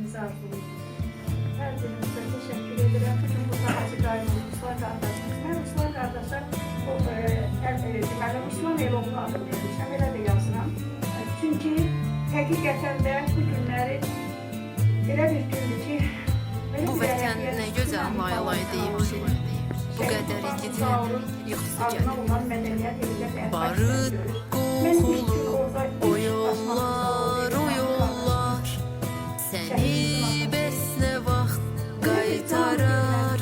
etmenizi arzulayıyorum. Her birinizə teşekkür ederim. Bugün burada Hacı Qaynım, Ruslan qardaşımız. Mən Ruslan qardaşa deməli, Ruslan Eloğlu adı vermişəm, elə də yazıram. Çünki həqiqətən də bu günləri elə bir gündür ki, Bu vətən nə gözəl layalay deyimşi, bu qədər igidin yuxusu gəlir. Barıt qoxulu o yollar, səni bəslə vaxt qaytarar.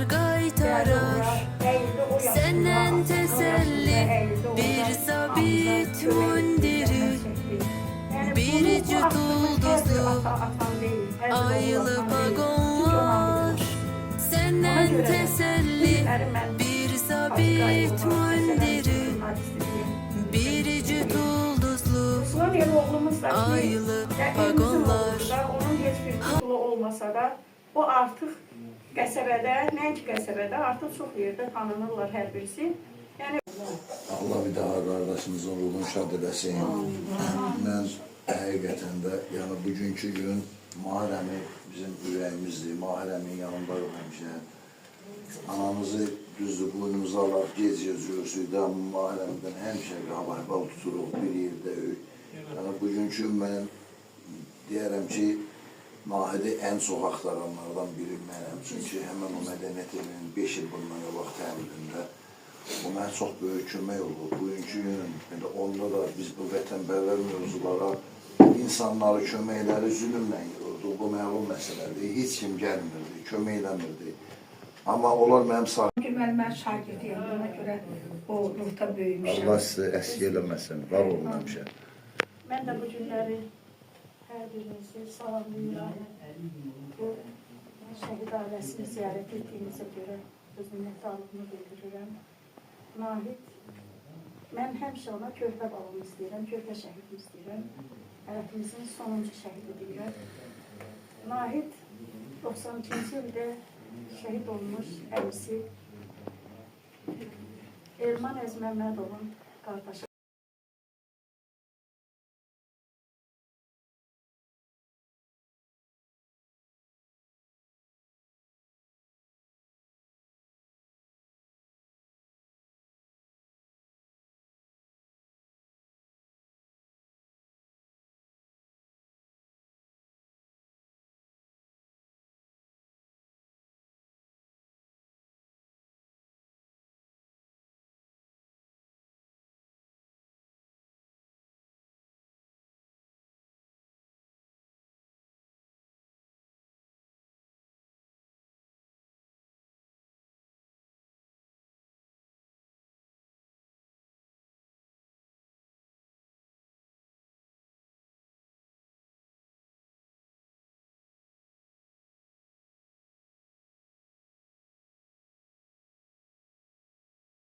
Səndən təsəlli bir zabit mündiri, bir cüt ulduzlu aylı vagonlar. Səndən təsəlli bir zabit mündiri, bir cüt ulduzlu aylı vagonlar. Onun heç bir titulu olmasa da, o artıq qəsəbədə, nəinki qəsəbədə, artıq çox yerdə tanınırlar hər birisi. Yəni Allah bir daha qardaşımızın ruhunu şad eləsin. Mən həqiqətən də, yəni bugünkü gün Mahirəmi bizim ürəyimizdir, Mahirəmin yanındayıq həmişə. Anamızı düzdür, boynumuza alaq, gec-gec görürsük, Mahirəmdən həmişə hava-hava tuturuq, bir yerdə öyük. Yəni bugünkü mən deyərəm ki, Mahiri ən çox axtaranlardan biri mənəm. Çünki həmən o mədəniyyət evinin 5 il bundan qabaq təmilində o mənə çox böyük kömək oldu. Bugünkü gün onda da biz bu vətənpərvər mövzulara insanları köməkləri zülümlə yürürdük. Bu məlum məsələdir. Heç kim gəlmirdi, kömək eləmirdi. Amma onlar mənim mən şagirdiyəm, ona görə o ruhda böyümüşəm. Allah sizə əski eləməsin, var olun həmişə. Mən də bu günləri hər birinizi salamlayıram. Bu şəhid ailəsini ziyarət etdiyinizə görə öz minnətdarlığımı bildirirəm. Nahid, mən həmişə ona körpə balımı istəyirəm, körpə şəhidimi istəyirəm. Həyatımızın sonuncu şəhidi deyirəm. Nahid 92-ci ildə şəhid olmuş əmisi Elman Əzməmmədovun qardaşı.